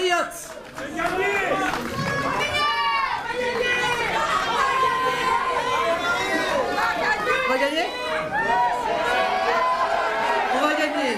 patriotes. On va gagner? On va gagner.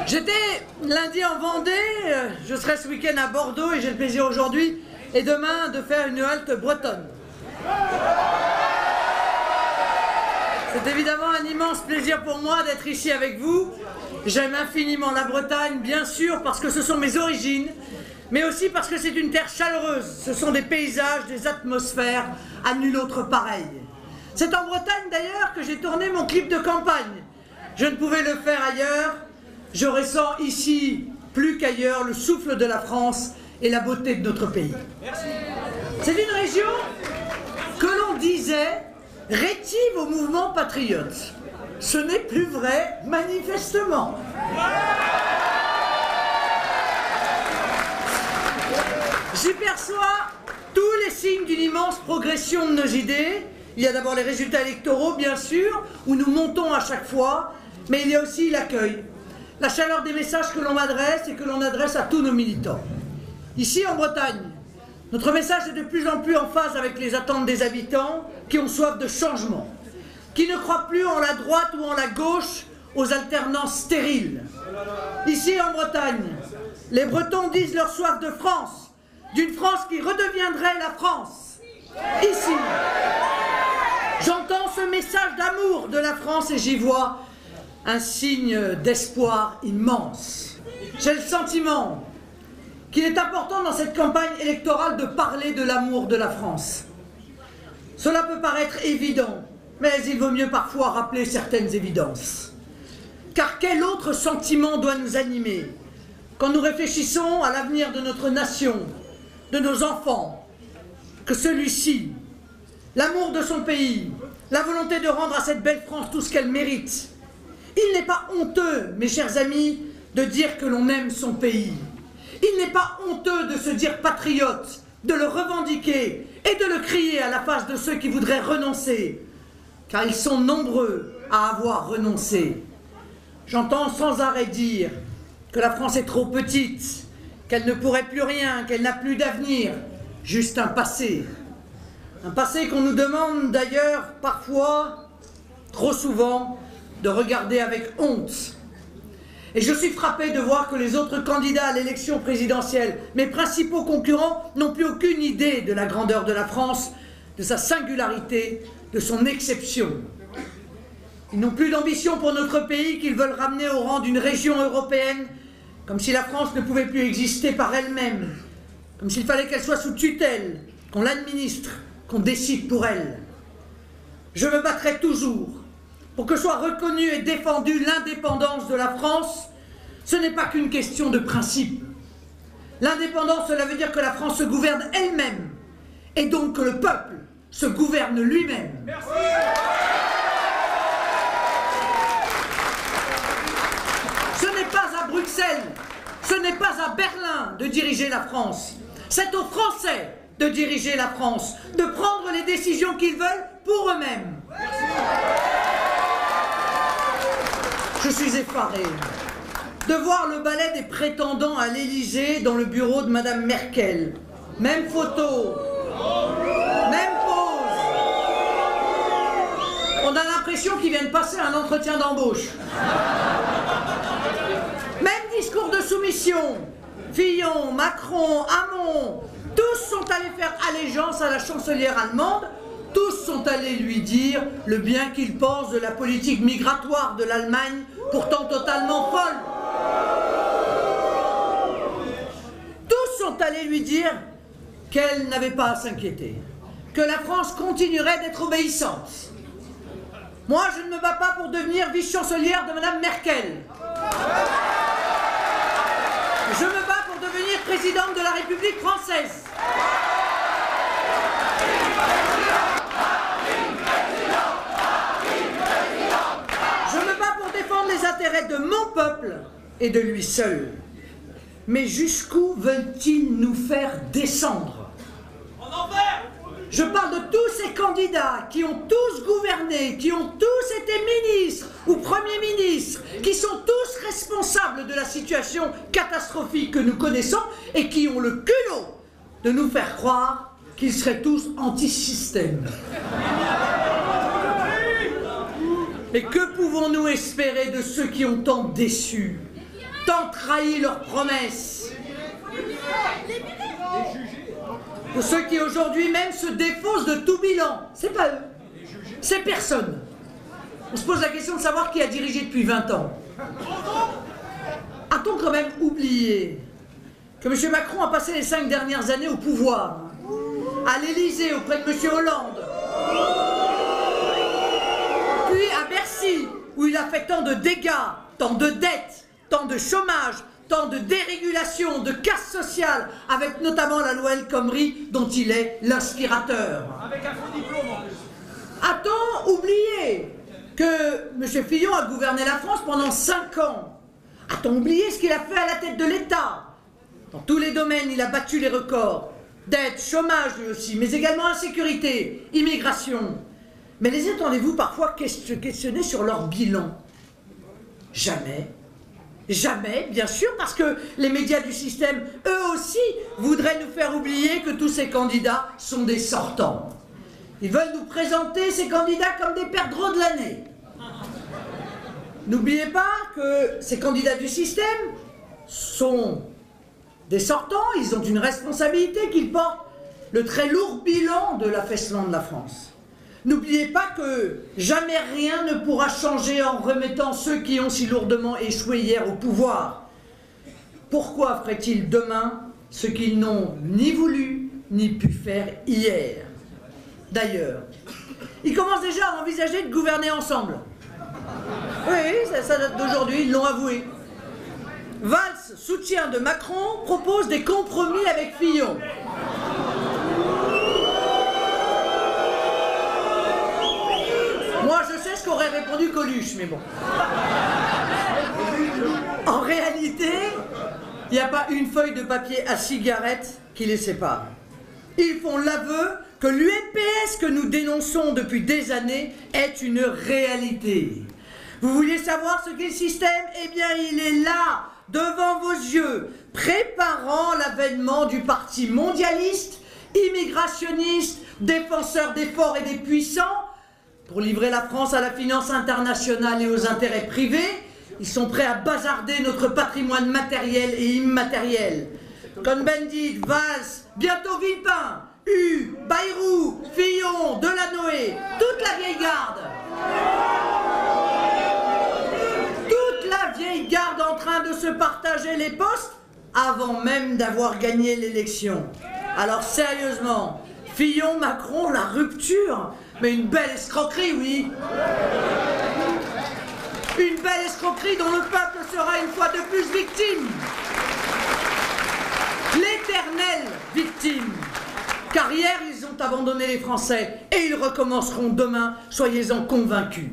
J'étais lundi en Vendée, je serai ce week-end à Bordeaux et j'ai le plaisir aujourd'hui et demain de faire une halte bretonne. C'est évidemment un immense plaisir pour moi d'être ici avec vous. J'aime infiniment la Bretagne, bien sûr, parce que ce sont mes origines, mais aussi parce que c'est une terre chaleureuse. Ce sont des paysages, des atmosphères à nul autre pareil. C'est en Bretagne d'ailleurs que j'ai tourné mon clip de campagne. Je ne pouvais le faire ailleurs. Je ressens ici, plus qu'ailleurs, le souffle de la France et la beauté de notre pays. C'est une région que l'on disait rétive au mouvement patriote. Ce n'est plus vrai, manifestement. J'y perçois tous les signes d'une immense progression de nos idées. Il y a d'abord les résultats électoraux, bien sûr, où nous montons à chaque fois, mais il y a aussi l'accueil. La chaleur des messages que l'on m'adresse et que l'on adresse à tous nos militants. Ici, en Bretagne, notre message est de plus en plus en phase avec les attentes des habitants qui ont soif de changement, qui ne croient plus en la droite ou en la gauche, aux alternances stériles. Ici, en Bretagne, les Bretons disent leur soif de France, d'une France qui redeviendrait la France. Ici, j'entends ce message d'amour de la France et j'y vois un signe d'espoir immense. J'ai le sentiment qu'il est important dans cette campagne électorale de parler de l'amour de la France. Cela peut paraître évident, mais il vaut mieux parfois rappeler certaines évidences. Car quel autre sentiment doit nous animer quand nous réfléchissons à l'avenir de notre nation, de nos enfants, que celui-ci, l'amour de son pays, la volonté de rendre à cette belle France tout ce qu'elle mérite. Il n'est pas honteux, mes chers amis, de dire que l'on aime son pays. Il n'est pas honteux de se dire patriote, de le revendiquer et de le crier à la face de ceux qui voudraient renoncer, car ils sont nombreux à avoir renoncé. J'entends sans arrêt dire que la France est trop petite, qu'elle ne pourrait plus rien, qu'elle n'a plus d'avenir, juste un passé. Un passé qu'on nous demande d'ailleurs parfois, trop souvent, de regarder avec honte. Et je suis frappé de voir que les autres candidats à l'élection présidentielle, mes principaux concurrents, n'ont plus aucune idée de la grandeur de la France, de sa singularité, de son exception. Ils n'ont plus d'ambition pour notre pays qu'ils veulent ramener au rang d'une région européenne, comme si la France ne pouvait plus exister par elle-même, comme s'il fallait qu'elle soit sous tutelle, qu'on l'administre, qu'on décide pour elle. Je me battrai toujours pour que soit reconnue et défendue l'indépendance de la France. Ce n'est pas qu'une question de principe. L'indépendance, cela veut dire que la France se gouverne elle-même, et donc que le peuple se gouverne lui-même. Merci. Ce n'est pas à Bruxelles, ce n'est pas à Berlin de diriger la France. C'est aux Français de diriger la France, de prendre les décisions qu'ils veulent pour eux-mêmes. Je suis effaré de voir le ballet des prétendants à l'Élysée dans le bureau de Madame Merkel. Même photo, même pose. On a l'impression qu'ils viennent passer un entretien d'embauche. Même discours de soumission. Fillon, Macron, Hamon, tous sont allés faire allégeance à la chancelière allemande. Tous sont allés lui dire le bien qu'ils pensent de la politique migratoire de l'Allemagne, pourtant totalement folle. Tous sont allés lui dire qu'elle n'avait pas à s'inquiéter, que la France continuerait d'être obéissante. Moi, je ne me bats pas pour devenir vice-chancelière de Madame Merkel. Je me bats pour devenir présidente de la République française. Je me bats pour défendre les intérêts de mon peuple et de lui seul. Mais jusqu'où veulent-ils nous faire descendre? En enfer! Je parle de tous ces candidats qui ont tous gouverné, qui ont tous été ministres ou premiers ministres, qui sont tous responsables de la situation catastrophique que nous connaissons et qui ont le culot de nous faire croire qu'ils seraient tous anti-système. Mais que pouvons-nous espérer de ceux qui ont tant déçu, tant trahi leurs promesses? De ceux qui aujourd'hui même se défaussent de tout bilan. C'est pas eux, c'est personne. On se pose la question de savoir qui a dirigé depuis 20 ans. A-t-on quand même oublié que M. Macron a passé les 5 dernières années au pouvoir, à l'Élysée auprès de M. Hollande, puis à Bercy, où il a fait tant de dégâts, tant de dettes, tant de chômage, tant de dérégulation, de casse sociale, avec notamment la loi El Khomri, dont il est l'inspirateur. Avec un faux diplôme en plus. A-t-on oublié que M. Fillon a gouverné la France pendant 5 ans? A-t-on oublié ce qu'il a fait à la tête de l'État? Dans tous les domaines, il a battu les records. Dette, chômage lui aussi, mais également insécurité, immigration. Mais les entendez-vous parfois questionner sur leur bilan? Jamais. Jamais, bien sûr, parce que les médias du système, eux aussi, voudraient nous faire oublier que tous ces candidats sont des sortants. Ils veulent nous présenter ces candidats comme des perdreaux de l'année. N'oubliez pas que ces candidats du système sont des sortants, ils ont une responsabilité, qu'ils portent le très lourd bilan de l'affaissement de la France. N'oubliez pas que jamais rien ne pourra changer en remettant ceux qui ont si lourdement échoué hier au pouvoir. Pourquoi feraient-ils demain ce qu'ils n'ont ni voulu ni pu faire hier? D'ailleurs, ils commencent déjà à envisager de gouverner ensemble. Oui, ça date d'aujourd'hui, ils l'ont avoué. Valls, soutien de Macron, propose des compromis avec Fillon. Moi, je sais ce qu'aurait répondu Coluche, mais bon. En réalité, il n'y a pas une feuille de papier à cigarette qui les sépare. Ils font l'aveu que l'UMPS que nous dénonçons depuis des années est une réalité. Vous vouliez savoir ce qu'est le système? Eh bien, il est là, devant vos yeux, préparant l'avènement du parti mondialiste, immigrationniste, défenseur des forts et des puissants. Pour livrer la France à la finance internationale et aux intérêts privés, ils sont prêts à bazarder notre patrimoine matériel et immatériel. Cohn-Bendit, Valls, bientôt Villepin, Bayrou, Fillon, Delanoë, toute la vieille garde. Toute la vieille garde en train de se partager les postes avant même d'avoir gagné l'élection. Alors sérieusement, Fillon, Macron, la rupture, mais une belle escroquerie, oui. Une belle escroquerie dont le peuple sera une fois de plus victime. L'éternelle victime. Car hier, ils ont abandonné les Français et ils recommenceront demain, soyez-en convaincus.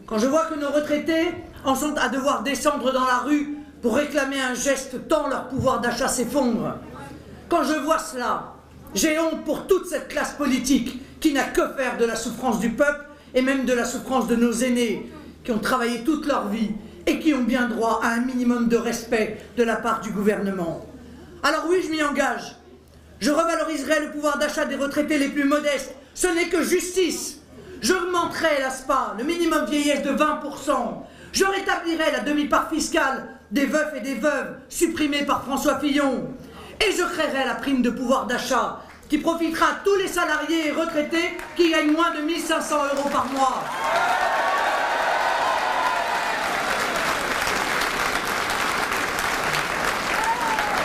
Quand je vois que nos retraités en sont à devoir descendre dans la rue pour réclamer un geste tant leur pouvoir d'achat s'effondre, quand je vois cela, j'ai honte pour toute cette classe politique qui n'a que faire de la souffrance du peuple et même de la souffrance de nos aînés qui ont travaillé toute leur vie et qui ont bien droit à un minimum de respect de la part du gouvernement. Alors oui, je m'y engage. Je revaloriserai le pouvoir d'achat des retraités les plus modestes. Ce n'est que justice. J'augmenterai l'ASPA, le minimum vieillesse de 20%. Je rétablirai la demi-part fiscale des veufs et des veuves supprimée par François Fillon. Et je créerai la prime de pouvoir d'achat qui profitera à tous les salariés et retraités qui gagnent moins de 1 500 € par mois.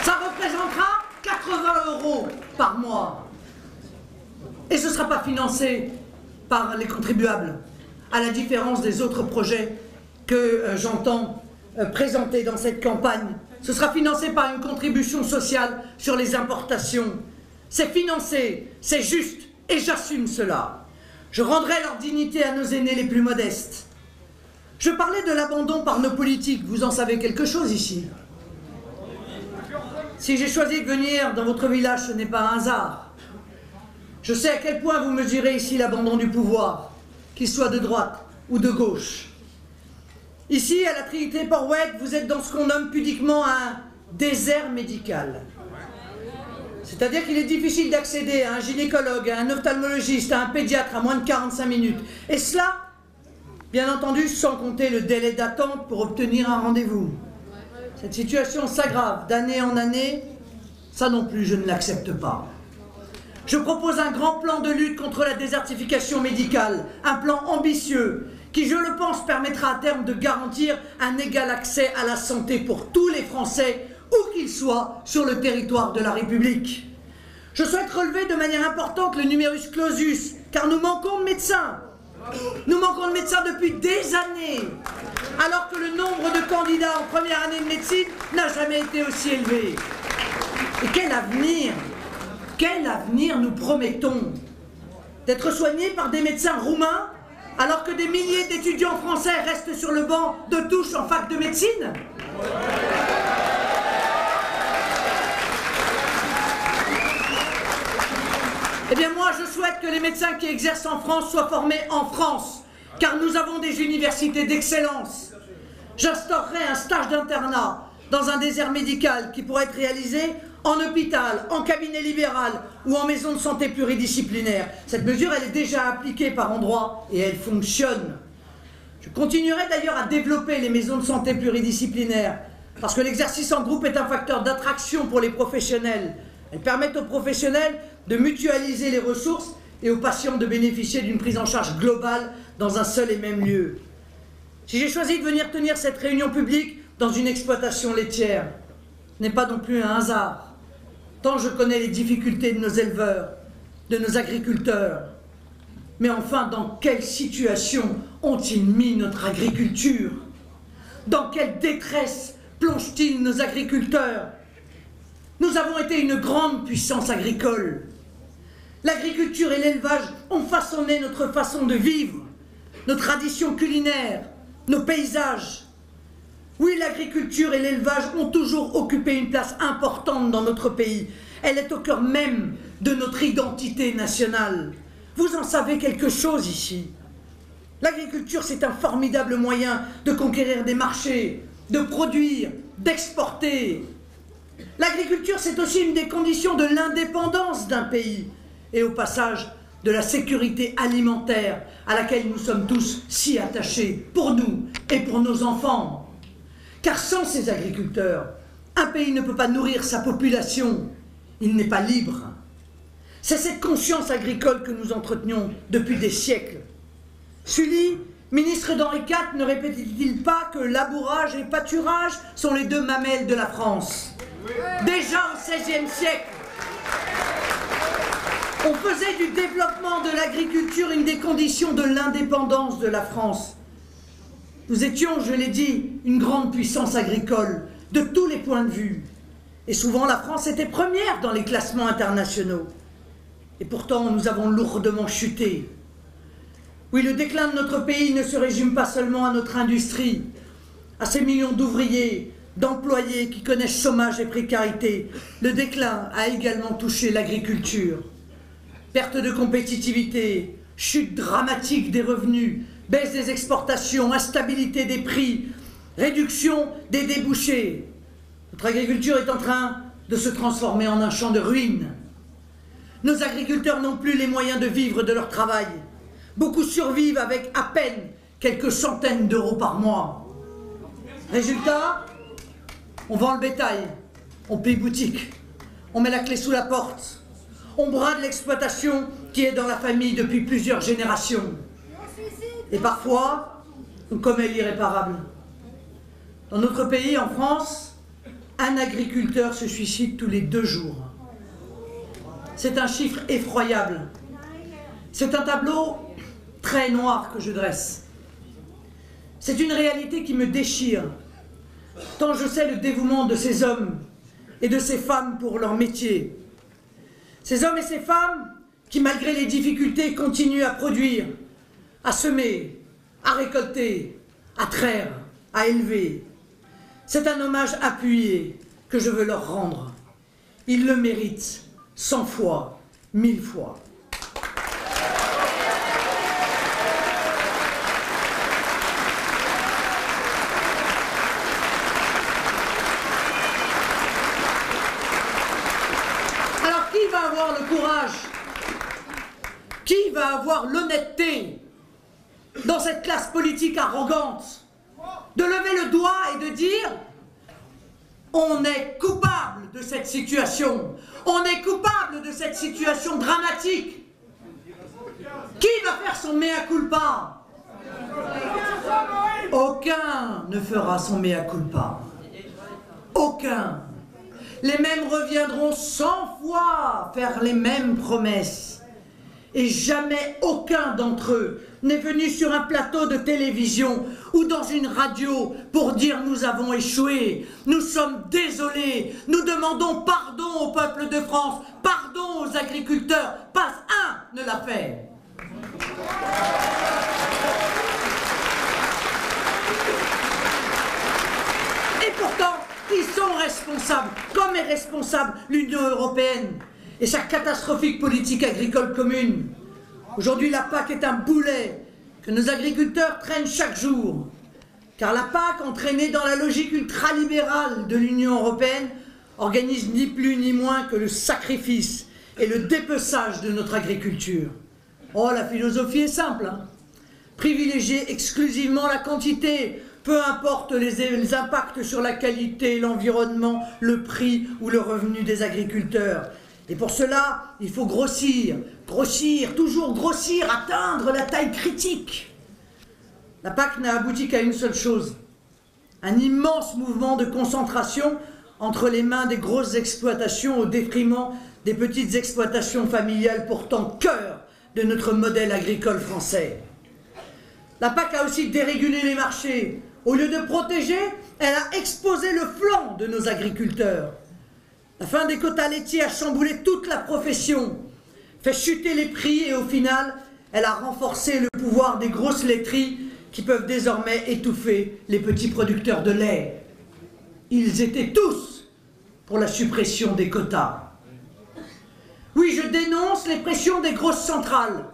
Ça représentera 80 € par mois. Et ce ne sera pas financé par les contribuables, à la différence des autres projets que j'entends présenter dans cette campagne. Ce sera financé par une contribution sociale sur les importations. C'est financé, c'est juste, et j'assume cela. Je rendrai leur dignité à nos aînés les plus modestes. Je parlais de l'abandon par nos politiques, vous en savez quelque chose ici. Si j'ai choisi de venir dans votre village, ce n'est pas un hasard. Je sais à quel point vous mesurez ici l'abandon du pouvoir, qu'il soit de droite ou de gauche. Ici, à la Trinité-Port-Oued, vous êtes dans ce qu'on nomme pudiquement un désert médical. C'est-à-dire qu'il est difficile d'accéder à un gynécologue, à un ophtalmologiste, à un pédiatre à moins de 45 minutes. Et cela, bien entendu, sans compter le délai d'attente pour obtenir un rendez-vous. Cette situation s'aggrave d'année en année. Ça non plus, je ne l'accepte pas. Je propose un grand plan de lutte contre la désertification médicale, un plan ambitieux qui, je le pense, permettra à terme de garantir un égal accès à la santé pour tous les Français, où qu'ils soient sur le territoire de la République. Je souhaite relever de manière importante le numerus clausus, car nous manquons de médecins. Nous manquons de médecins depuis des années, alors que le nombre de candidats en première année de médecine n'a jamais été aussi élevé. Et quel avenir nous promettons? D'être soignés par des médecins roumains, alors que des milliers d'étudiants français restent sur le banc de touche en fac de médecine? Eh bien moi, je souhaite que les médecins qui exercent en France soient formés en France, car nous avons des universités d'excellence. J'instaurerai un stage d'internat dans un désert médical qui pourrait être réalisé en hôpital, en cabinet libéral ou en maison de santé pluridisciplinaire. Cette mesure, elle est déjà appliquée par endroits et elle fonctionne. Je continuerai d'ailleurs à développer les maisons de santé pluridisciplinaires, parce que l'exercice en groupe est un facteur d'attraction pour les professionnels. Elles permettent aux professionnels de mutualiser les ressources et aux patients de bénéficier d'une prise en charge globale dans un seul et même lieu. Si j'ai choisi de venir tenir cette réunion publique dans une exploitation laitière, ce n'est pas non plus un hasard, tant je connais les difficultés de nos éleveurs, de nos agriculteurs. Mais enfin, dans quelle situation ont-ils mis notre agriculture? Dans quelle détresse plongent-ils nos agriculteurs? Nous avons été une grande puissance agricole. L'agriculture et l'élevage ont façonné notre façon de vivre, nos traditions culinaires, nos paysages. Oui, l'agriculture et l'élevage ont toujours occupé une place importante dans notre pays. Elle est au cœur même de notre identité nationale. Vous en savez quelque chose ici. L'agriculture, c'est un formidable moyen de conquérir des marchés, de produire, d'exporter. L'agriculture, c'est aussi une des conditions de l'indépendance d'un pays et au passage de la sécurité alimentaire à laquelle nous sommes tous si attachés, pour nous et pour nos enfants. Car sans ces agriculteurs, un pays ne peut pas nourrir sa population, il n'est pas libre. C'est cette conscience agricole que nous entretenions depuis des siècles. Sully, ministre d'Henri IV, ne répétait-il pas que labourage et pâturage sont les deux mamelles de la France? Déjà au XVIe siècle, on faisait du développement de l'agriculture une des conditions de l'indépendance de la France. Nous étions, je l'ai dit, une grande puissance agricole, de tous les points de vue. Et souvent, la France était première dans les classements internationaux. Et pourtant, nous avons lourdement chuté. Oui, le déclin de notre pays ne se résume pas seulement à notre industrie, à ces millions d'ouvriers, d'employés qui connaissent chômage et précarité. Le déclin a également touché l'agriculture. Perte de compétitivité, chute dramatique des revenus, baisse des exportations, instabilité des prix, réduction des débouchés. Notre agriculture est en train de se transformer en un champ de ruines. Nos agriculteurs n'ont plus les moyens de vivre de leur travail. Beaucoup survivent avec à peine quelques centaines d'euros par mois. Résultat, on vend le bétail, on paye boutique, on met la clé sous la porte, on brade l'exploitation qui est dans la famille depuis plusieurs générations. Et parfois, on commet l'irréparable. Dans notre pays, en France, un agriculteur se suicide tous les 2 jours. C'est un chiffre effroyable. C'est un tableau très noir que je dresse. C'est une réalité qui me déchire, tant je sais le dévouement de ces hommes et de ces femmes pour leur métier. Ces hommes et ces femmes qui, malgré les difficultés, continue à produire, à semer, à récolter, à traire, à élever. C'est un hommage appuyé que je veux leur rendre. Ils le méritent 100 fois, 1000 fois. Alors qui va avoir le courage? Qui va avoir l'honnêteté dans cette classe politique arrogante de lever le doigt et de dire on est coupable de cette situation, on est coupable de cette situation dramatique. Qui va faire son mea culpa? Aucun ne fera son mea culpa. Aucun. Les mêmes reviendront 100 fois faire les mêmes promesses. Et jamais aucun d'entre eux n'est venu sur un plateau de télévision ou dans une radio pour dire « nous avons échoué, nous sommes désolés, nous demandons pardon au peuple de France, pardon aux agriculteurs ». Pas un ne l'a fait. Et pourtant, ils sont responsables, comme est responsable l'Union européenne et sa catastrophique politique agricole commune. Aujourd'hui, la PAC est un boulet que nos agriculteurs traînent chaque jour. Car la PAC, entraînée dans la logique ultralibérale de l'Union européenne, organise ni plus ni moins que le sacrifice et le dépeçage de notre agriculture. Oh, la philosophie est simple, hein. Privilégier exclusivement la quantité, peu importe les impacts sur la qualité, l'environnement, le prix ou le revenu des agriculteurs. Et pour cela, il faut grossir, toujours grossir, atteindre la taille critique. La PAC n'a abouti qu'à une seule chose, un immense mouvement de concentration entre les mains des grosses exploitations au détriment des petites exploitations familiales pourtant cœur de notre modèle agricole français. La PAC a aussi dérégulé les marchés. Au lieu de protéger, elle a exposé le flanc de nos agriculteurs. La fin des quotas laitiers a chamboulé toute la profession, fait chuter les prix et au final, elle a renforcé le pouvoir des grosses laiteries qui peuvent désormais étouffer les petits producteurs de lait. Ils étaient tous pour la suppression des quotas. Oui, je dénonce les pressions des grosses centrales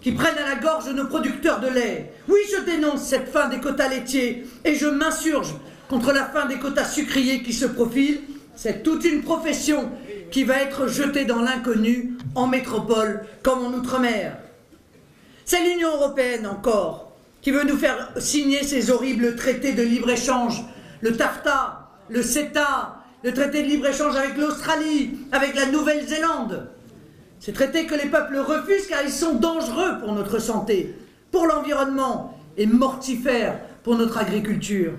qui prennent à la gorge nos producteurs de lait. Oui, je dénonce cette fin des quotas laitiers et je m'insurge contre la fin des quotas sucriers qui se profilent. C'est toute une profession qui va être jetée dans l'inconnu, en métropole comme en outre-mer. C'est l'Union européenne encore, qui veut nous faire signer ces horribles traités de libre-échange, le TAFTA, le CETA, le traité de libre-échange avec l'Australie, avec la Nouvelle-Zélande. Ces traités que les peuples refusent car ils sont dangereux pour notre santé, pour l'environnement et mortifères pour notre agriculture.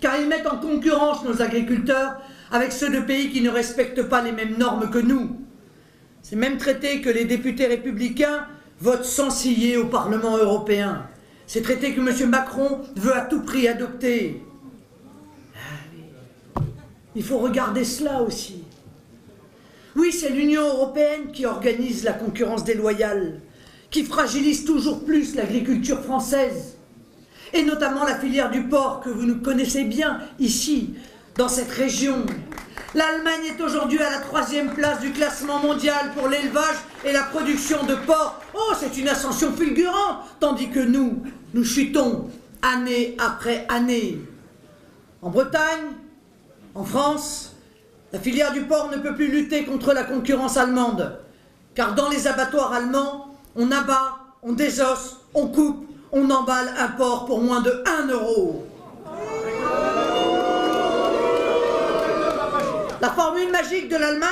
Car ils mettent en concurrence nos agriculteurs avec ceux de pays qui ne respectent pas les mêmes normes que nous. Ces mêmes traités que les députés républicains votent sans ciller au Parlement européen. Ces traités que M. Macron veut à tout prix adopter. Il faut regarder cela aussi. Oui, c'est l'Union européenne qui organise la concurrence déloyale, qui fragilise toujours plus l'agriculture française, et notamment la filière du porc que vous nous connaissez bien ici, dans cette région. L'Allemagne est aujourd'hui à la 3e place du classement mondial pour l'élevage et la production de porc. Oh, c'est une ascension fulgurante, tandis que nous chutons année après année. En Bretagne, en France, la filière du porc ne peut plus lutter contre la concurrence allemande, car dans les abattoirs allemands, on abat, on désosse, on coupe, on emballe un porc pour moins de 1 €. La formule magique de l'Allemagne,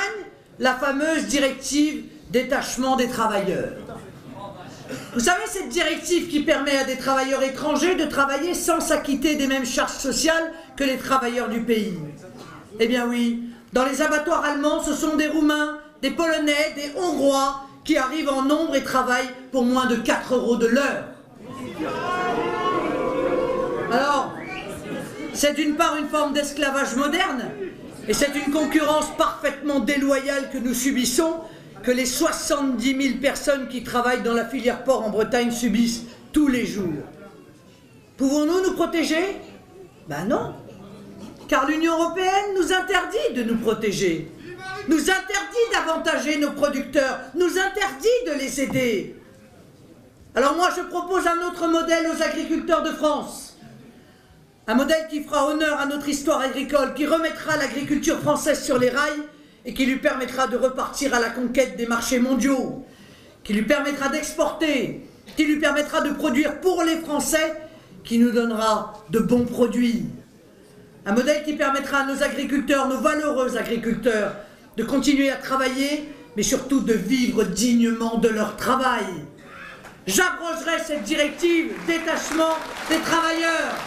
la fameuse directive détachement des travailleurs. Vous savez, cette directive qui permet à des travailleurs étrangers de travailler sans s'acquitter des mêmes charges sociales que les travailleurs du pays. Eh bien oui, dans les abattoirs allemands, ce sont des Roumains, des Polonais, des Hongrois qui arrivent en nombre et travaillent pour moins de 4 € de l'heure. Alors, c'est d'une part une forme d'esclavage moderne, et c'est une concurrence parfaitement déloyale que nous subissons, que les 70 000 personnes qui travaillent dans la filière porc en Bretagne subissent tous les jours. Pouvons-nous nous protéger? Ben non, car l'Union européenne nous interdit de nous protéger, nous interdit d'avantager nos producteurs, nous interdit de les aider. Alors moi je propose un autre modèle aux agriculteurs de France, un modèle qui fera honneur à notre histoire agricole, qui remettra l'agriculture française sur les rails et qui lui permettra de repartir à la conquête des marchés mondiaux, qui lui permettra d'exporter, qui lui permettra de produire pour les Français, qui nous donnera de bons produits. Un modèle qui permettra à nos agriculteurs, nos valeureux agriculteurs, de continuer à travailler, mais surtout de vivre dignement de leur travail. J'abrogerai cette directive détachement des travailleurs.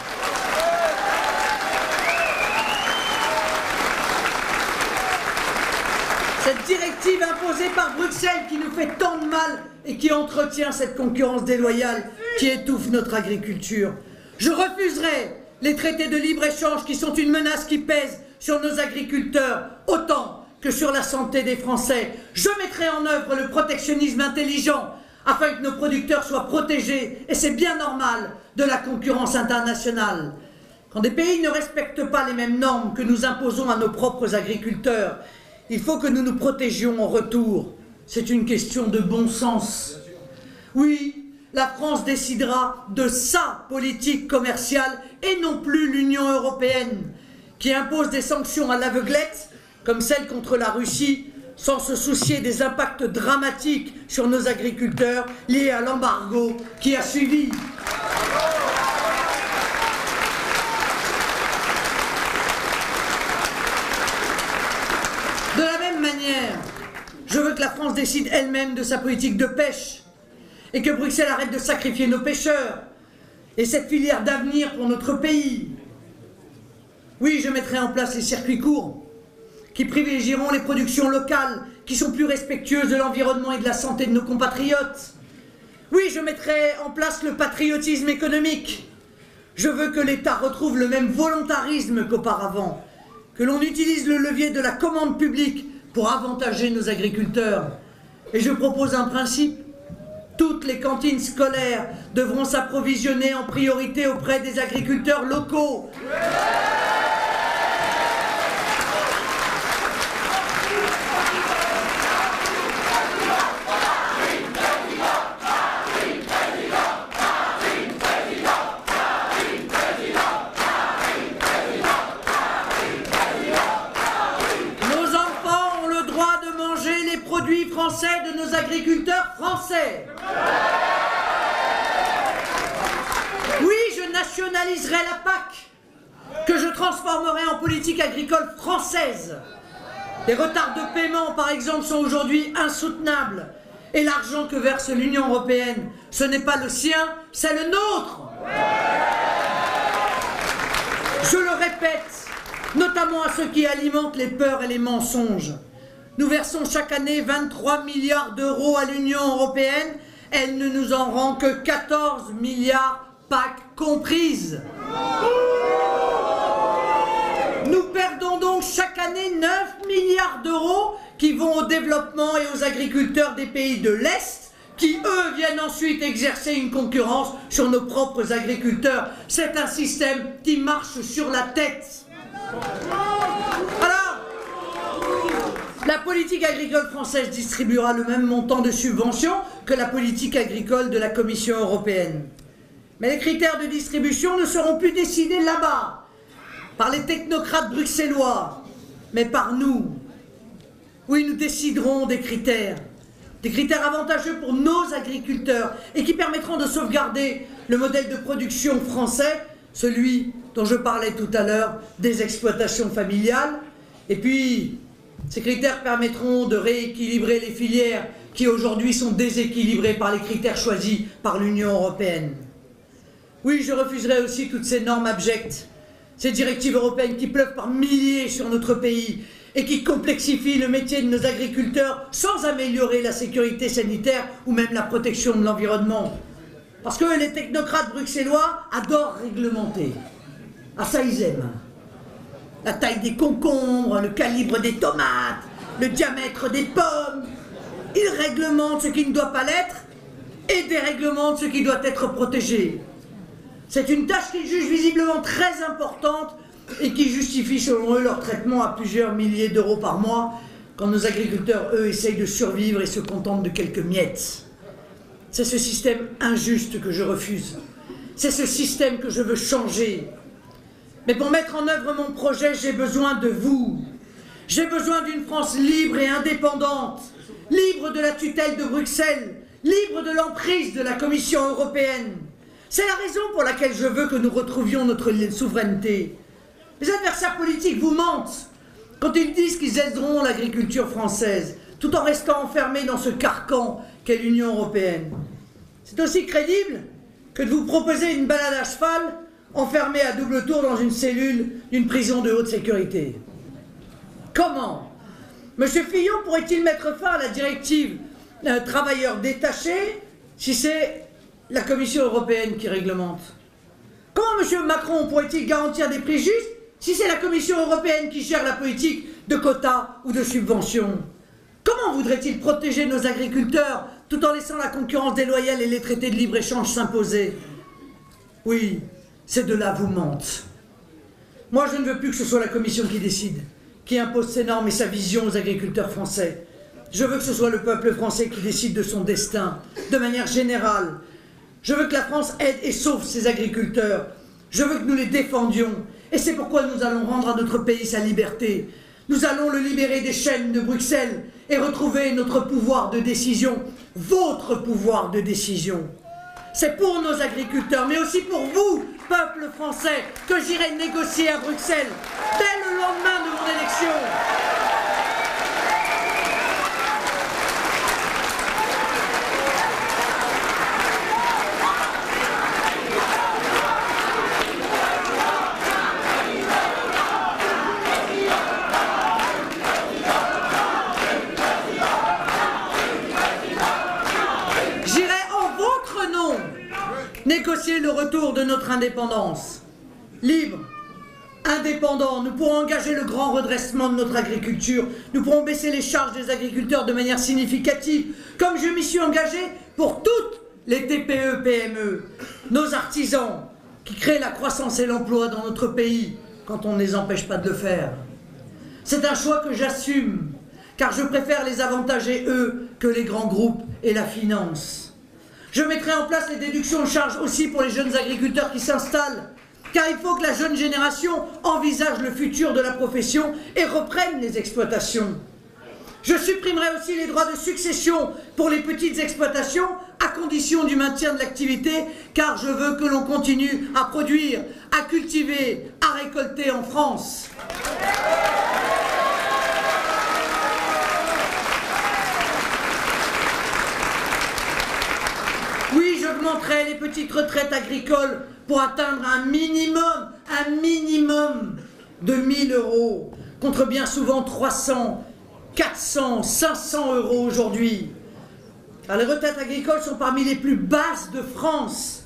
Cette directive imposée par Bruxelles qui nous fait tant de mal et qui entretient cette concurrence déloyale qui étouffe notre agriculture. Je refuserai les traités de libre-échange qui sont une menace qui pèse sur nos agriculteurs autant que sur la santé des Français. Je mettrai en œuvre le protectionnisme intelligent afin que nos producteurs soient protégés, et c'est bien normal, de la concurrence internationale. Quand des pays ne respectent pas les mêmes normes que nous imposons à nos propres agriculteurs, il faut que nous nous protégions en retour. C'est une question de bon sens. Oui, la France décidera de sa politique commerciale et non plus l'Union européenne, qui impose des sanctions à l'aveuglette, comme celle contre la Russie, sans se soucier des impacts dramatiques sur nos agriculteurs liés à l'embargo qui a suivi. De la même manière, je veux que la France décide elle-même de sa politique de pêche et que Bruxelles arrête de sacrifier nos pêcheurs et cette filière d'avenir pour notre pays. Oui, je mettrai en place les circuits courts qui privilégieront les productions locales, qui sont plus respectueuses de l'environnement et de la santé de nos compatriotes. Oui, je mettrai en place le patriotisme économique. Je veux que l'État retrouve le même volontarisme qu'auparavant, que l'on utilise le levier de la commande publique pour avantager nos agriculteurs. Et je propose un principe. Toutes les cantines scolaires devront s'approvisionner en priorité auprès des agriculteurs locaux. Français de nos agriculteurs français. Oui, je nationaliserai la PAC, que je transformerai en politique agricole française. Les retards de paiement, par exemple, sont aujourd'hui insoutenables. Et l'argent que verse l'Union européenne, ce n'est pas le sien, c'est le nôtre. Je le répète, notamment à ceux qui alimentent les peurs et les mensonges. Nous versons chaque année 23 milliards d'euros à l'Union européenne. Elle ne nous en rend que 14 milliards, PAC comprises. Nous perdons donc chaque année 9 milliards d'euros qui vont au développement et aux agriculteurs des pays de l'Est, qui eux viennent ensuite exercer une concurrence sur nos propres agriculteurs. C'est un système qui marche sur la tête. Alors, la politique agricole française distribuera le même montant de subventions que la politique agricole de la Commission européenne. Mais les critères de distribution ne seront plus décidés là-bas, par les technocrates bruxellois, mais par nous. Oui, nous déciderons des critères avantageux pour nos agriculteurs et qui permettront de sauvegarder le modèle de production français, celui dont je parlais tout à l'heure, des exploitations familiales. Et puis, ces critères permettront de rééquilibrer les filières qui aujourd'hui sont déséquilibrées par les critères choisis par l'Union européenne. Oui, je refuserai aussi toutes ces normes abjectes, ces directives européennes qui pleuvent par milliers sur notre pays et qui complexifient le métier de nos agriculteurs sans améliorer la sécurité sanitaire ou même la protection de l'environnement. Parce que les technocrates bruxellois adorent réglementer. Ah ça, ils aiment. La taille des concombres, le calibre des tomates, le diamètre des pommes. Il réglemente ce qui ne doit pas l'être et déréglemente ce qui doit être protégé. C'est une tâche qu'ils jugent visiblement très importante et qui justifie selon eux leur traitement à plusieurs milliers d'euros par mois quand nos agriculteurs, eux, essayent de survivre et se contentent de quelques miettes. C'est ce système injuste que je refuse. C'est ce système que je veux changer. Mais pour mettre en œuvre mon projet, j'ai besoin de vous. J'ai besoin d'une France libre et indépendante, libre de la tutelle de Bruxelles, libre de l'emprise de la Commission européenne. C'est la raison pour laquelle je veux que nous retrouvions notre souveraineté. Les adversaires politiques vous mentent quand ils disent qu'ils aideront l'agriculture française, tout en restant enfermés dans ce carcan qu'est l'Union européenne. C'est aussi crédible que de vous proposer une balade à cheval enfermé à double tour dans une cellule d'une prison de haute sécurité. Comment M. Fillon pourrait-il mettre fin à la directive travailleurs détachés si c'est la Commission européenne qui réglemente? Comment M. Macron pourrait-il garantir des prix justes si c'est la Commission européenne qui gère la politique de quotas ou de subventions? Comment voudrait-il protéger nos agriculteurs tout en laissant la concurrence déloyale et les traités de libre-échange s'imposer? Oui, ces deux-là vous mentent. Moi, je ne veux plus que ce soit la Commission qui décide, qui impose ses normes et sa vision aux agriculteurs français. Je veux que ce soit le peuple français qui décide de son destin, de manière générale. Je veux que la France aide et sauve ses agriculteurs. Je veux que nous les défendions. Et c'est pourquoi nous allons rendre à notre pays sa liberté. Nous allons le libérer des chaînes de Bruxelles et retrouver notre pouvoir de décision, votre pouvoir de décision. C'est pour nos agriculteurs, mais aussi pour vous, peuple français, que j'irai négocier à Bruxelles dès le lendemain de mon élection. Négocier le retour de notre indépendance. Libre, indépendant, nous pourrons engager le grand redressement de notre agriculture. Nous pourrons baisser les charges des agriculteurs de manière significative, comme je m'y suis engagé pour toutes les TPE-PME, nos artisans, qui créent la croissance et l'emploi dans notre pays, quand on ne les empêche pas de le faire. C'est un choix que j'assume, car je préfère les avantager, eux, que les grands groupes et la finance. Je mettrai en place les déductions de charges aussi pour les jeunes agriculteurs qui s'installent, car il faut que la jeune génération envisage le futur de la profession et reprenne les exploitations. Je supprimerai aussi les droits de succession pour les petites exploitations, à condition du maintien de l'activité, car je veux que l'on continue à produire, à cultiver, à récolter en France. Oui, j'augmenterai les petites retraites agricoles pour atteindre un minimum de 1 000 €, contre bien souvent 300, 400, 500 € aujourd'hui. Les retraites agricoles sont parmi les plus basses de France.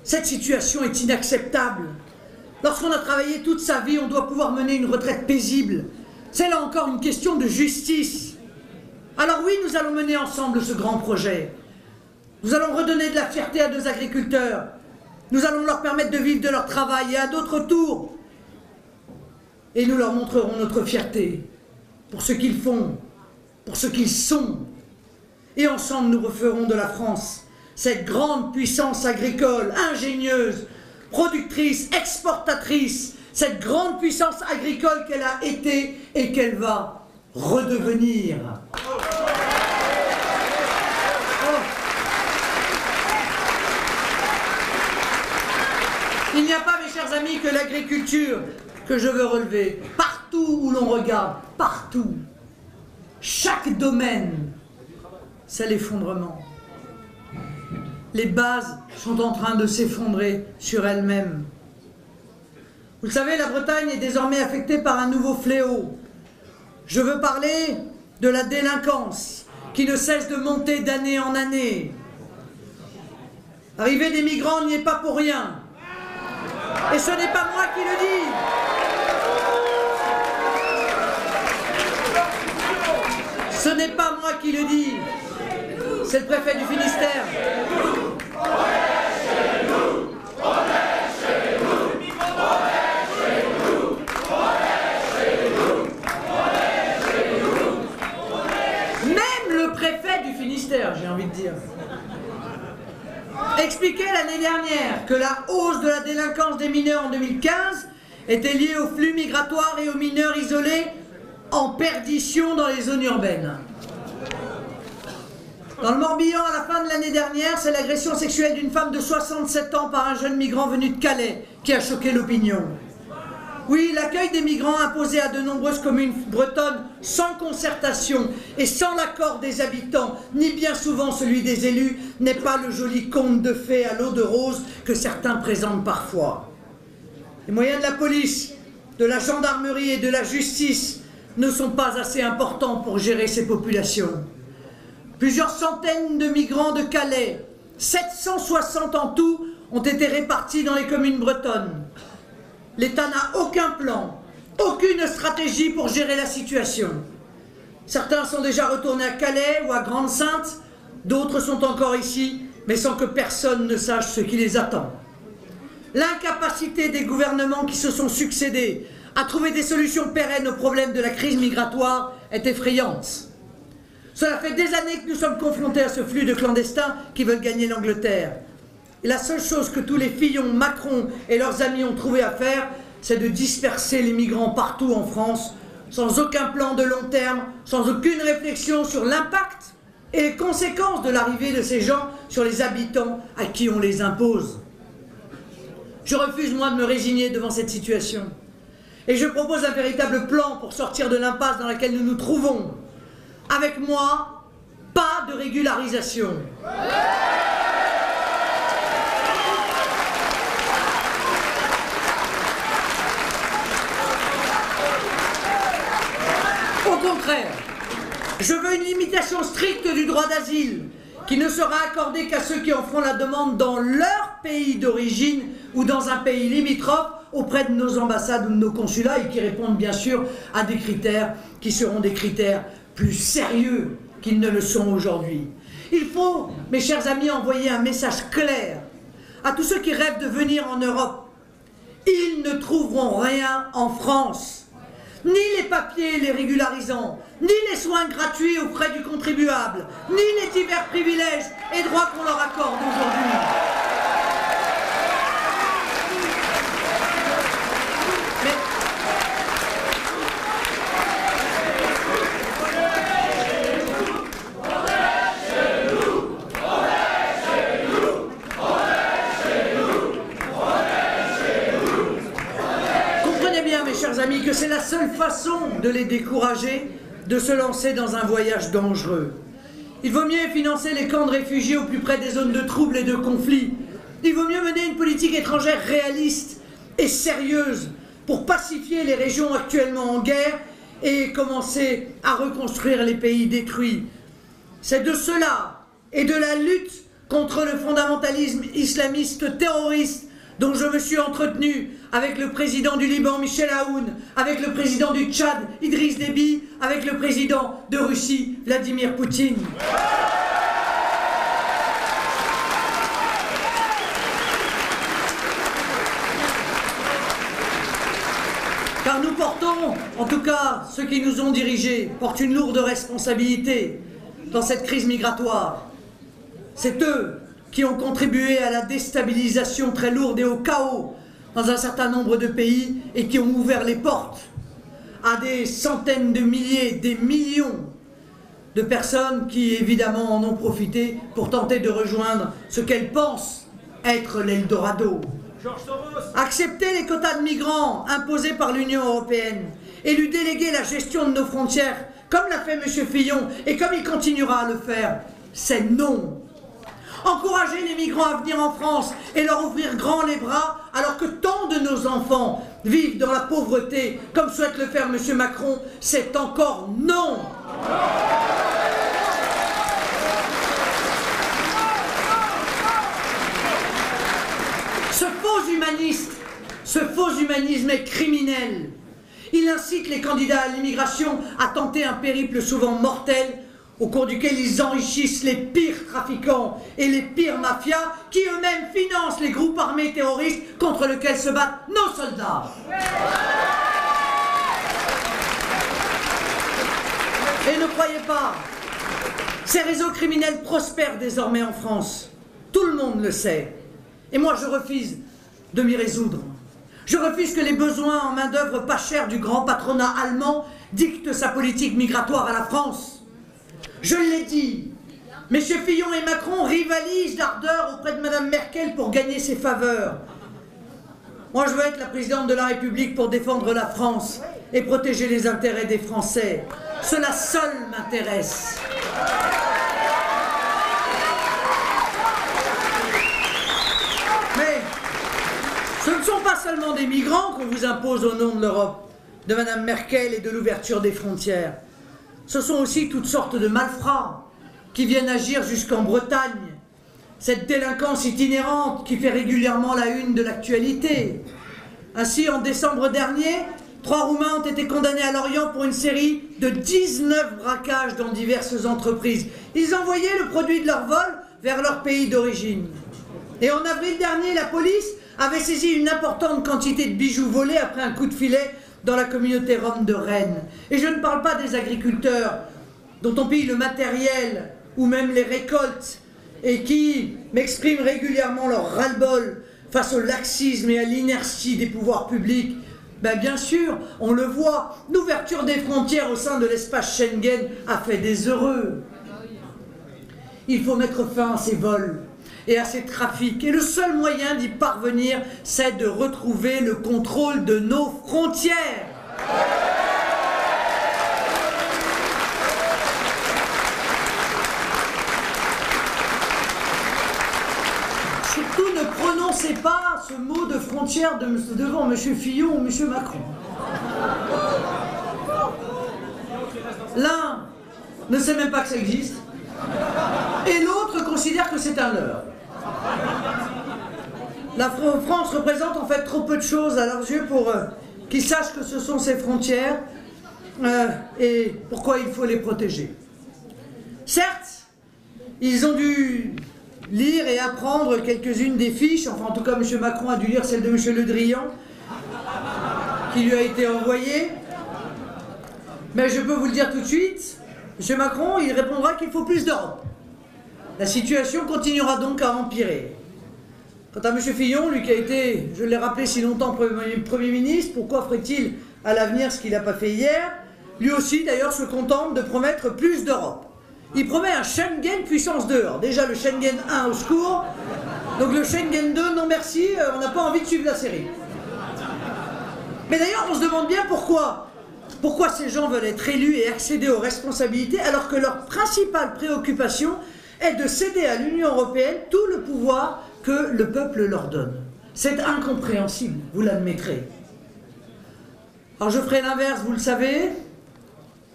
Cette situation est inacceptable. Lorsqu'on a travaillé toute sa vie, on doit pouvoir mener une retraite paisible. C'est là encore une question de justice. Alors oui, nous allons mener ensemble ce grand projet. Nous allons redonner de la fierté à nos agriculteurs. Nous allons leur permettre de vivre de leur travail et à d'autres tours. Et nous leur montrerons notre fierté pour ce qu'ils font, pour ce qu'ils sont. Et ensemble, nous referons de la France cette grande puissance agricole, ingénieuse, productrice, exportatrice, cette grande puissance agricole qu'elle a été et qu'elle va redevenir. Il n'y a pas, mes chers amis, que l'agriculture que je veux relever. Partout où l'on regarde, partout, chaque domaine, c'est l'effondrement. Les bases sont en train de s'effondrer sur elles-mêmes. Vous le savez, la Bretagne est désormais affectée par un nouveau fléau. Je veux parler de la délinquance qui ne cesse de monter d'année en année. L'arrivée des migrants n'y est pas pour rien. Et ce n'est pas moi qui le dis. Ce n'est pas moi qui le dis, c'est le préfet du Finistère. Même le préfet du Finistère, j'ai envie de dire, expliquait l'année dernière que la hausse de la délinquance des mineurs en 2015 était liée aux flux migratoires et aux mineurs isolés en perdition dans les zones urbaines. Dans le Morbihan, à la fin de l'année dernière, c'est l'agression sexuelle d'une femme de 67 ans par un jeune migrant venu de Calais qui a choqué l'opinion. Oui, l'accueil des migrants imposé à de nombreuses communes bretonnes sans concertation et sans l'accord des habitants, ni bien souvent celui des élus, n'est pas le joli conte de fées à l'eau de rose que certains présentent parfois. Les moyens de la police, de la gendarmerie et de la justice ne sont pas assez importants pour gérer ces populations. Plusieurs centaines de migrants de Calais, 760 en tout, ont été répartis dans les communes bretonnes. L'État n'a aucun plan, aucune stratégie pour gérer la situation. Certains sont déjà retournés à Calais ou à Grande-Synthe, d'autres sont encore ici, mais sans que personne ne sache ce qui les attend. L'incapacité des gouvernements qui se sont succédés à trouver des solutions pérennes aux problèmes de la crise migratoire est effrayante. Cela fait des années que nous sommes confrontés à ce flux de clandestins qui veulent gagner l'Angleterre. Et la seule chose que tous les fillons Macron et leurs amis ont trouvé à faire, c'est de disperser les migrants partout en France, sans aucun plan de long terme, sans aucune réflexion sur l'impact et les conséquences de l'arrivée de ces gens sur les habitants à qui on les impose. Je refuse, moi, de me résigner devant cette situation. Et je propose un véritable plan pour sortir de l'impasse dans laquelle nous nous trouvons. Avec moi, pas de régularisation. Au contraire, je veux une limitation stricte du droit d'asile, qui ne sera accordée qu'à ceux qui en feront la demande dans leur pays d'origine ou dans un pays limitrophe auprès de nos ambassades ou de nos consulats et qui répondent bien sûr à des critères qui seront des critères plus sérieux qu'ils ne le sont aujourd'hui. Il faut, mes chers amis, envoyer un message clair à tous ceux qui rêvent de venir en Europe. Ils ne trouveront rien en France. Ni les papiers les régularisants, ni les soins gratuits aux frais du contribuable, ni les divers privilèges et droits qu'on leur accorde aujourd'hui. Amis, que c'est la seule façon de les décourager de se lancer dans un voyage dangereux. Il vaut mieux financer les camps de réfugiés au plus près des zones de troubles et de conflits. Il vaut mieux mener une politique étrangère réaliste et sérieuse pour pacifier les régions actuellement en guerre et commencer à reconstruire les pays détruits. C'est de cela et de la lutte contre le fondamentalisme islamiste terroriste dont je me suis entretenu avec le président du Liban, Michel Aoun, avec le président du Tchad, Idriss Déby, avec le président de Russie, Vladimir Poutine. Car nous portons, en tout cas ceux qui nous ont dirigés, portent une lourde responsabilité dans cette crise migratoire. C'est eux qui ont contribué à la déstabilisation très lourde et au chaos dans un certain nombre de pays et qui ont ouvert les portes à des centaines de milliers, des millions de personnes qui évidemment en ont profité pour tenter de rejoindre ce qu'elles pensent être l'Eldorado. Accepter les quotas de migrants imposés par l'Union européenne et lui déléguer la gestion de nos frontières, comme l'a fait M. Fillon et comme il continuera à le faire, c'est non. Encourager les migrants à venir en France et leur ouvrir grand les bras alors que tant de nos enfants vivent dans la pauvreté, comme souhaite le faire M. Macron, c'est encore non. Ce faux humanisme est criminel. Il incite les candidats à l'immigration à tenter un périple souvent mortel, au cours duquel ils enrichissent les pires trafiquants et les pires mafias qui eux-mêmes financent les groupes armés terroristes contre lesquels se battent nos soldats. Et ne croyez pas, ces réseaux criminels prospèrent désormais en France. Tout le monde le sait. Et moi, je refuse de m'y résoudre. Je refuse que les besoins en main-d'œuvre pas chère du grand patronat allemand dictent sa politique migratoire à la France. Je l'ai dit, M. Fillon et Macron rivalisent d'ardeur auprès de Mme Merkel pour gagner ses faveurs. Moi, je veux être la présidente de la République pour défendre la France et protéger les intérêts des Français. Cela seul m'intéresse. Mais ce ne sont pas seulement des migrants qu'on vous impose au nom de l'Europe, de Mme Merkel et de l'ouverture des frontières. Ce sont aussi toutes sortes de malfrats qui viennent agir jusqu'en Bretagne. Cette délinquance itinérante qui fait régulièrement la une de l'actualité. Ainsi, en décembre dernier, 3 Roumains ont été condamnés à Lorient pour une série de 19 braquages dans diverses entreprises. Ils envoyaient le produit de leur vol vers leur pays d'origine. Et en avril dernier, la police avait saisi une importante quantité de bijoux volés après un coup de filet dans la communauté rom de Rennes. Et je ne parle pas des agriculteurs dont on pille le matériel ou même les récoltes et qui m'expriment régulièrement leur ras-le-bol face au laxisme et à l'inertie des pouvoirs publics. Ben bien sûr, on le voit, l'ouverture des frontières au sein de l'espace Schengen a fait des heureux. Il faut mettre fin à ces vols et à ces trafics. Et le seul moyen d'y parvenir, c'est de retrouver le contrôle de nos frontières. Surtout ne prononcez pas ce mot de frontière devant M. Fillon ou M. Macron. L'un ne sait même pas que ça existe, et l'autre considère que c'est un leurre. La France représente en fait trop peu de choses à leurs yeux pour qu'ils sachent que ce sont ces frontières et pourquoi il faut les protéger. Certes, ils ont dû lire et apprendre quelques-unes des fiches, enfin en tout cas M. Macron a dû lire celle de M. Le Drian, qui lui a été envoyée. Mais je peux vous le dire tout de suite, M. Macron, il répondra qu'il faut plus d'Europe. La situation continuera donc à empirer. Quant à M. Fillon, lui qui a été, je l'ai rappelé si longtemps, Premier ministre, pourquoi ferait-il à l'avenir ce qu'il n'a pas fait hier? Lui aussi d'ailleurs se contente de promettre plus d'Europe. Il promet un Schengen puissance 2. Alors déjà le Schengen 1 au secours, donc le Schengen 2, non merci, on n'a pas envie de suivre la série. Mais d'ailleurs on se demande bien pourquoi. Pourquoi ces gens veulent être élus et accéder aux responsabilités alors que leur principale préoccupation est de céder à l'Union européenne tout le pouvoir que le peuple leur donne. C'est incompréhensible, vous l'admettrez. Alors je ferai l'inverse, vous le savez.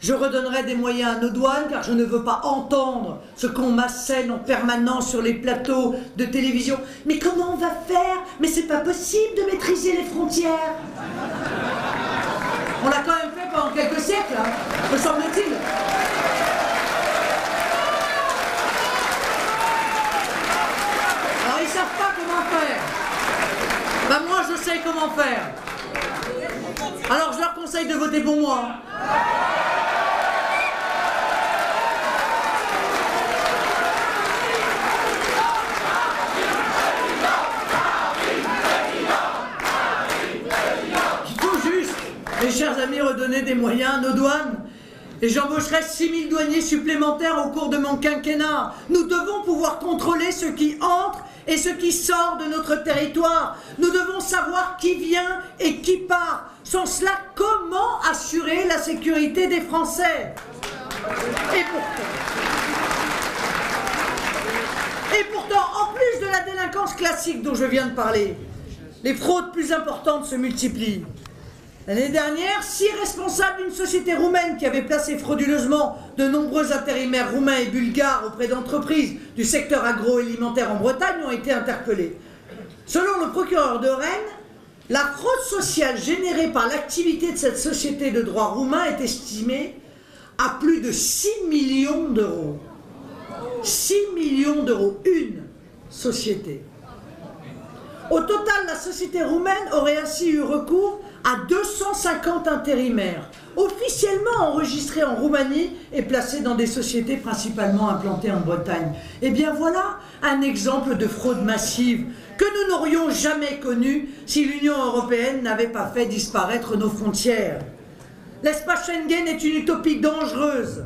Je redonnerai des moyens à nos douanes car je ne veux pas entendre ce qu'on m'assène en permanence sur les plateaux de télévision. Mais comment on va faire? Mais c'est pas possible de maîtriser les frontières. On l'a quand même fait pendant quelques siècles, hein, me semble-t-il. Alors ils savent pas comment faire. Ben moi je sais comment faire. Alors je leur conseille de voter pour moi. Mes chers amis, redonner des moyens à nos douanes. Et j'embaucherai 6000 douaniers supplémentaires au cours de mon quinquennat. Nous devons pouvoir contrôler ce qui entre et ce qui sort de notre territoire. Nous devons savoir qui vient et qui part. Sans cela, comment assurer la sécurité des Français? Et pourtant, en plus de la délinquance classique dont je viens de parler, les fraudes plus importantes se multiplient. L'année dernière, 6 responsables d'une société roumaine qui avait placé frauduleusement de nombreux intérimaires roumains et bulgares auprès d'entreprises du secteur agroalimentaire en Bretagne ont été interpellés. Selon le procureur de Rennes, La fraude sociale générée par l'activité de cette société de droit roumain est estimée à plus de 6 millions d'euros. 6 millions d'euros, une société. Au total, la société roumaine aurait ainsi eu recours à 250 intérimaires, officiellement enregistrés en Roumanie et placés dans des sociétés principalement implantées en Bretagne. Et bien voilà un exemple de fraude massive que nous n'aurions jamais connue si l'Union européenne n'avait pas fait disparaître nos frontières. L'espace Schengen est une utopie dangereuse,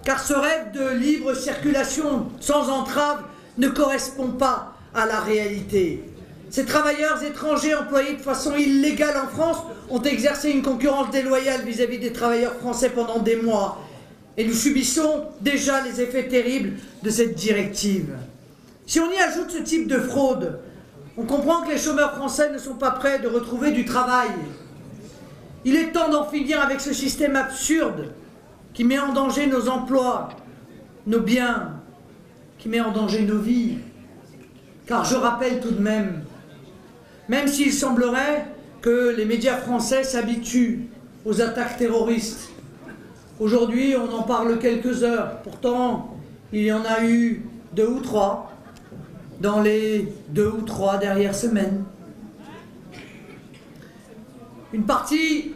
car ce rêve de libre circulation sans entrave ne correspond pas à la réalité. Ces travailleurs étrangers employés de façon illégale en France ont exercé une concurrence déloyale vis-à-vis des travailleurs français pendant des mois. Et nous subissons déjà les effets terribles de cette directive. Si on y ajoute ce type de fraude, on comprend que les chômeurs français ne sont pas prêts de retrouver du travail. Il est temps d'en finir avec ce système absurde qui met en danger nos emplois, nos biens, qui met en danger nos vies. Car je rappelle tout de même s'il semblerait que les médias français s'habituent aux attaques terroristes. Aujourd'hui, on en parle quelques heures. Pourtant, il y en a eu 2 ou 3 dans les 2 ou 3 dernières semaines. Une partie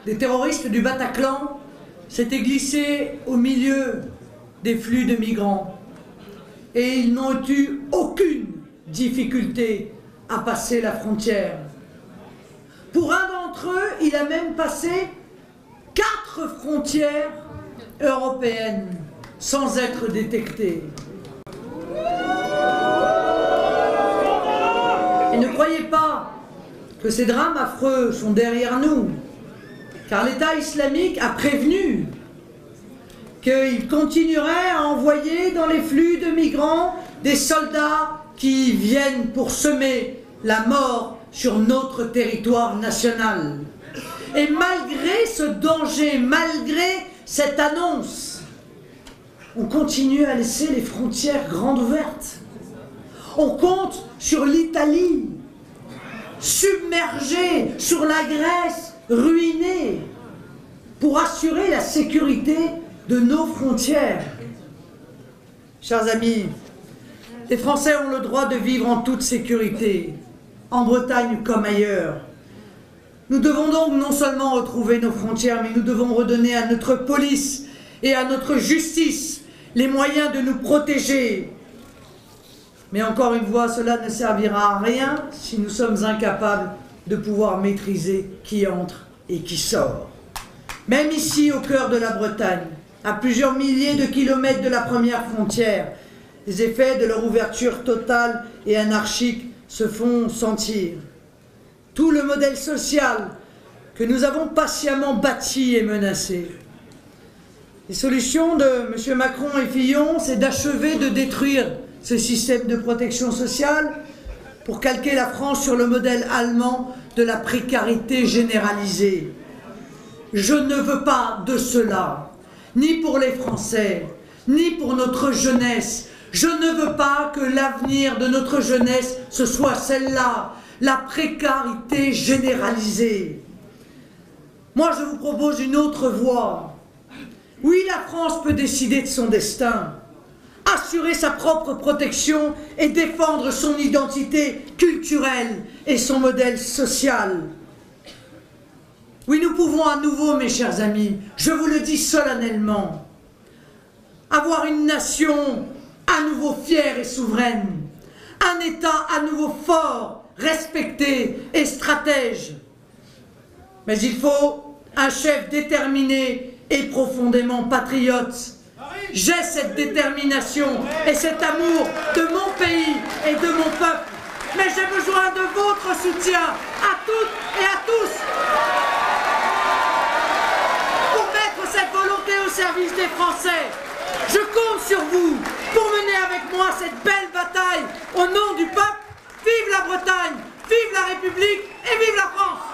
des terroristes du Bataclan s'était glissée au milieu des flux de migrants. Et ils n'ont eu aucune difficulté à passer la frontière. Pour un d'entre eux, il a même passé 4 frontières européennes sans être détecté. Et ne croyez pas que ces drames affreux sont derrière nous, car l'État islamique a prévenu qu'il continuerait à envoyer dans les flux de migrants des soldats qui viennent pour semer la mort sur notre territoire national. Et malgré ce danger, malgré cette annonce, on continue à laisser les frontières grandes ouvertes. On compte sur l'Italie, submergée, sur la Grèce, ruinée, pour assurer la sécurité de nos frontières. Chers amis, les Français ont le droit de vivre en toute sécurité, en Bretagne comme ailleurs. Nous devons donc non seulement retrouver nos frontières, mais nous devons redonner à notre police et à notre justice les moyens de nous protéger. Mais encore une fois, cela ne servira à rien si nous sommes incapables de pouvoir maîtriser qui entre et qui sort. Même ici, au cœur de la Bretagne, à plusieurs milliers de kilomètres de la première frontière, les effets de leur ouverture totale et anarchique se font sentir. Tout le modèle social que nous avons patiemment bâti est menacé. Les solutions de M. Macron et Fillon, c'est d'achever de détruire ce système de protection sociale pour calquer la France sur le modèle allemand de la précarité généralisée. Je ne veux pas de cela, ni pour les Français, ni pour notre jeunesse. Je ne veux pas que l'avenir de notre jeunesse, ce soit celle-là, la précarité généralisée. Moi, je vous propose une autre voie. Oui, la France peut décider de son destin, assurer sa propre protection et défendre son identité culturelle et son modèle social. Oui, nous pouvons à nouveau, mes chers amis, je vous le dis solennellement, avoir une nation à nouveau fière et souveraine, un État à nouveau fort, respecté et stratège. Mais il faut un chef déterminé et profondément patriote. J'ai cette détermination et cet amour de mon pays et de mon peuple. Mais j'ai besoin de votre soutien à toutes et à tous pour mettre cette volonté au service des Français. Je compte sur vous pour mener avec moi cette belle bataille au nom du peuple. Vive la Bretagne, vive la République et vive la France!